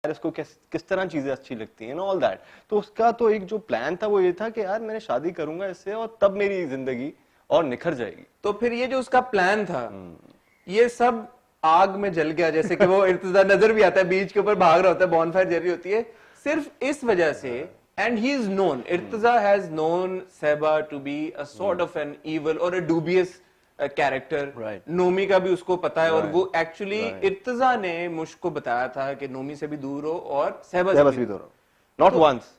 اس کو کس طرح چیزیں اچھی لگتی ہیں all that. تو اس کا تو ایک جو پلان تھا وہ یہ تھا کہ یار میں نے شادی کروں گا اس سے اور تب میری زندگی اور نکھر جائے گی. تو پھر یہ جو اس کا پلان تھا یہ سب آگ میں جل گیا, جیسے کہ وہ ارتضیٰ نظر بھی آتا ہے بیچ کے اوپر بھاگ رہا ہوتا ہے, بون فائر جل رہی ہوتی ہے, صرف اس وجہ سے. And he is known, Irtiza has known Sahba to be a sort of an evil or a ڈوبیس character. Navami کا بھی اس کو پتا ہے, اور وہ ایکچولی ارتضیٰ نے مشک کو بتایا تھا کہ نومی سے بھی دور ہو اور صہبا سے بھی دور ہو. Not once,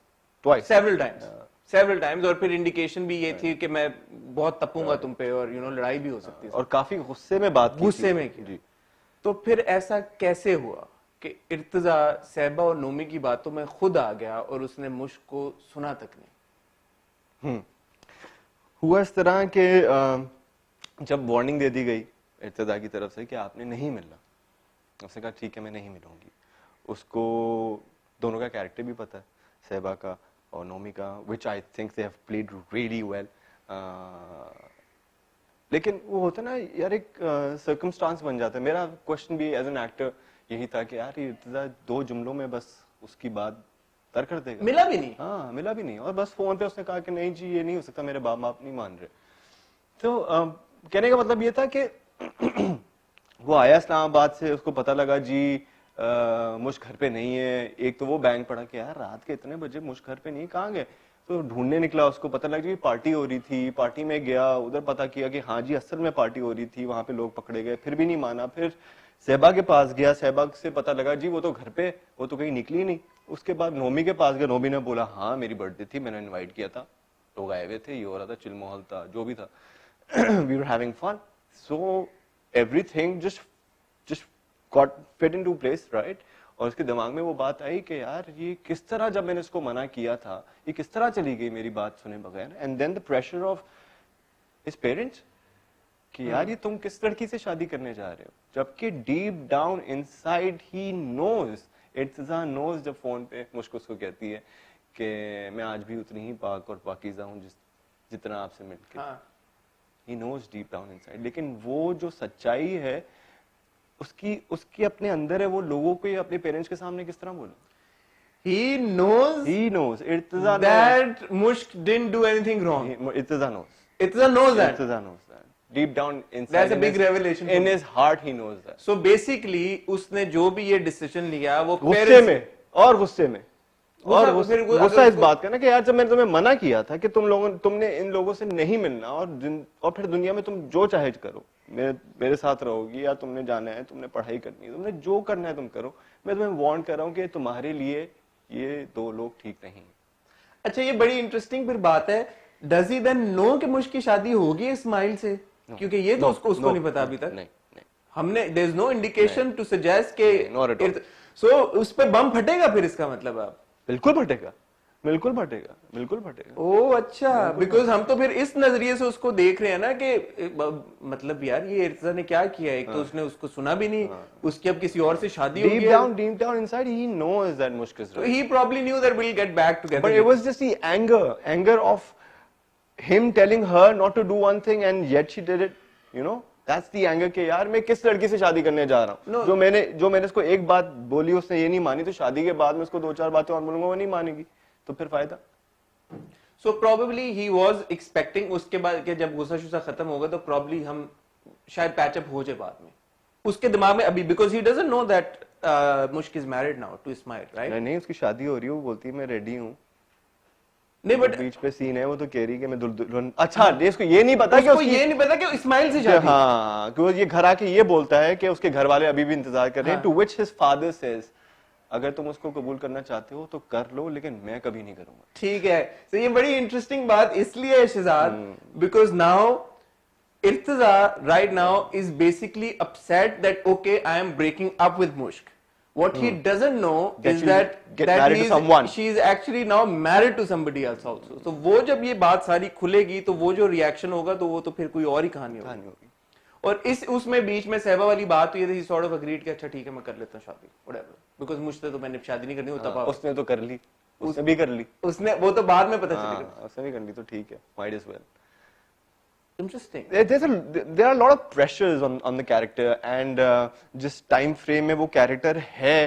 twice. Several times. اور پھر انڈیکیشن بھی یہ تھی کہ میں بہت تپوں گا تم پہ, اور لڑائی بھی ہو سکتی ہے, اور کافی غصے میں بات کی, غصے میں کی. تو پھر ایسا کیسے ہوا کہ ارتضیٰ صہبا اور نومی کی باتوں میں خود آ گیا اور اس نے مشک کو سنا تک نہیں؟ ہوا اس طرح کہ جب وارننگ دے دی گئی ارتضیٰ کی طرف سے کہ آپ نے نہیں ملنا, اس نے کہا ٹھیک ہے میں نہیں ملوں گی. اس کو دونوں کا کیریکٹر بھی پتا ہے, صہبا کا اور نومی کا, which I think they have played really well. لیکن وہ ہوتا نا یار ایک سرکمسٹانس بن جاتا ہے. میرا کوشچن بھی ایز این ایکٹر یہی تھا کہ یار ارتضیٰ 2 جملوں میں بس اس کی بات تر کر دے گا. ملا بھی نہیں. ہاں ملا بھی نہیں, اور بس فون پہ اس نے کہا کہ نہیں جی یہ نہیں ہو سکتا, میرے باپ نہیں مان رہے. تو کہنے کا مطلب یہ تھا کہ وہ آیا اسلام آباد سے, اس کو پتا لگا جی مشک گھر پہ نہیں ہے. ایک تو وہ بینگ پڑا کہ یار رات کے اتنے بجے مشک گھر پہ نہیں, کہاں گئے. تو ڈھونڈنے نکلا, اس کو پتا لگا جی پارٹی ہو رہی تھی, پارٹی میں گیا, ادھر پتا کیا کہ ہاں جی اصل میں پارٹی ہو رہی تھی, وہاں پہ لوگ پکڑے گئے, پھر بھی نہیں مانا. پھر صہبا کے پاس گیا, صہبا سے پتا لگا جی وہ تو گھر پہ, وہ تو کہیں نکلی نہیں. اس کے بعد نومی کے پاس گیا, نومی نے بولا ہاں میری برتھ ڈے تھی, میں نے انوائٹ کیا تھا, لوگ آئے ہوئے تھے, یہ ہو رہا تھا, چل ماحول تھا, جو بھی تھا, we were having fun. So everything just got fit into place, right? اور اس کے دماغ میں وہ بات آئی کہ یار یہ کس طرح, جب میں نے اس کو منع کیا تھا, یہ کس طرح چلی گئی میری بات سنے بغیر. And then the pressure of his parents کہ یار یہ تم کس لڑکی سے شادی کرنے جا رہے ہو, جبکہ ڈیپ ڈاؤن ان سائڈ ہی نوز, ارتضیٰ نوز. جب فون پہ مشک اس کو کہتی ہے کہ میں آج بھی اتنی ہی پاک اور پاکیزہ ہوں جتنا آپ سے مل کے, he knows deep down inside. لیکن وہ جو سچائی ہے اس کی اپنے اندر ہے, وہ لوگوں کو اپنے پیرنٹس کے سامنے کس طرح بولے. He knows Irtaza that Mushk didn't do anything wrong. Irtaza knows that. Deep down inside. That's a big revelation. In his heart he knows that. So basically اس نے جو بھی یہ ڈیسیژن لیا وہ غصے میں, اور غصے میں, اور غصہ اس بات کا نا کہ یار جب میں نے تمہیں منع کیا تھا کہ تم نے ان لوگوں سے نہیں ملنا, اور پھر دنیا میں تم جو چاہے کرو, میرے ساتھ رہو گی, یا تم نے جانا ہے, تم نے پڑھائی کرنی ہے, تم نے جو کرنا ہے تم کرو, میں تمہیں وارن کر رہا ہوں کہ تمہارے لیے یہ 2 لوگ ٹھیک نہیں. اچھا یہ بڑی انٹرسٹنگ پھر بات ہے, ڈز ہی دین نو کہ مشک کی شادی ہوگی اسماعیل سے, کیونکہ یہ تو اس کو نہیں پتا ابھی تک. ہم نے there is no indication to suggest کہ سو اس پہ بم پھٹے گا پھر, اس کا مطلب آپ بالکل پھٹے گا, بالکل پھٹے گا, بالکل پھٹے گا. او اچھا, بیکاز ہم تو پھر اس نظریے سے اس کو دیکھ رہے ہیں نا کہ مطلب یار یہ ارتضیٰ نے کیا کیا, ایک تو اس نے اس کو سنا بھی نہیں, اس کی اب کسی اور سے شادی ہو گئی. Deep down inside he knows that Mushk is right. So he probably knew that we'll get back together. But it was just the anger of him telling her not to do one thing and yet she did it, you know. That's the anger کہ یار میں کس لڑکی سے شادی کرنے جا رہا ہوں, جو میں نے اس کو ایک بات بولی اس نے یہ نہیں مانی, تو شادی کے بعد میں اس کو 2-4 باتیں اور بولوں گا, وہ نہیں مانے گی, تو پھر فائدہ. So probably he was expecting اس کے بعد کہ جب غصہ شصہ ختم ہوگا تو probably ہم شاید پیچ اپ ہو جائے بعد میں, اس کے دماغ میں ابھی, because he doesn't know that Mushk is married now to Ismail, right? نہیں اس کی شادی ہو رہی ہے, وہ بولتی ہے میں ریڈی ہوں. نہیں بٹ بیچ پہ سین ہے, وہ تو کہہ رہی کہ میں دلہن, اچھا اس کو یہ نہیں پتا کہ اسماعیل سے شادی, ہاں کہ وہ یہ گھر آ کے یہ بولتا ہے کہ اس کے گھر والے ابھی بھی انتظار کر رہے ہیں. To which his father says اگر تم اس کو قبول کرنا چاہتے ہو تو کر لو, لیکن میں کبھی نہیں کروں گا. ٹھیک ہے. تو یہ بڑی انٹرسٹنگ بات اس لیے ہے Shahzad, because now Irtaza right now is basically upset that okay I am breaking up with Mushk. What he doesn't know is that she is actually now married to somebody else also. So وہ جب یہ بات ساری کھلے گی تو وہ جو ریاکشن ہوگا تو وہ تو پھر کوئی اور ہی کہانی ہوگی. اور اس میں بیچ میں صہبا والی بات ہوئی تھی, sort of agreed کہ اچھا ٹھیک ہے میں کر لیتا ہوں شادی, whatever, because مجھ سے تو میں نے شادی نہیں کرنی ہوتا. اس نے تو کر لی, اس نے بھی کر لی, اس نے وہ تو بعد میں پتہ چلے گا, اس نے بھی کر لی, تو ٹھیک ہے, might as well. Interesting. There are a lot of pressures on the character, and جس ٹائم فریم میں وہ کیریکٹر ہے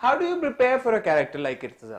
How do you prepare for a character like Irtaza?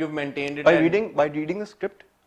you've maintained it. By reading the script,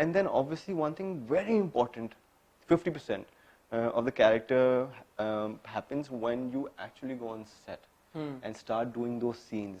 And then obviously one thing very important, 50% of the character happens when you actually go on set and start doing those scenes.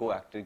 co-actor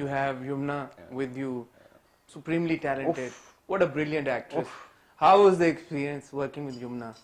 You have Yumna with you, supremely talented. What a brilliant actress. How was the experience working with Yumna?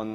on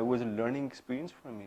it was a learning experience for me.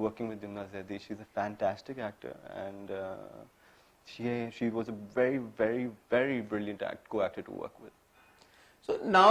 Working with Yumna Zaidi. She's a fantastic actor, and she was a very, very, very brilliant co-actor to work with. So now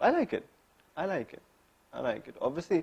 I like it. Obviously,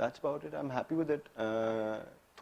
That's about it. I'm happy with it.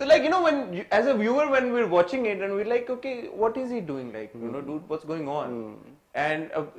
So like, you know, when as a viewer, when we're watching it and we're like, okay, what is he doing? Like, you know, dude, what's going on? And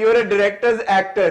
you're a director's actor.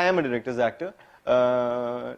am a director's actor.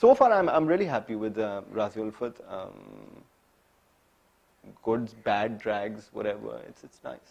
so far I'm really happy with Razi Ulfat. Goods, bad, drags, whatever. It's nice.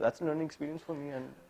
that's a learning experience for me. And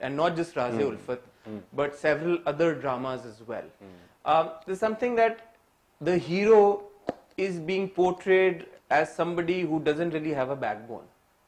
and not just Razi Ulfat, but several other dramas as well. There's something that the hero is being portrayed as somebody who doesn't really have a backbone.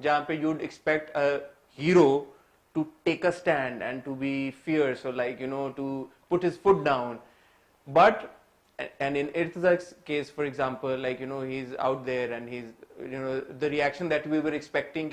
jahan pe you'd expect a hero to take a stand and to be fierce, or like, you know, to put his foot down. But and in Irtza's case, for example, like, you know, he's out there and he's, you know, the reaction that we were expecting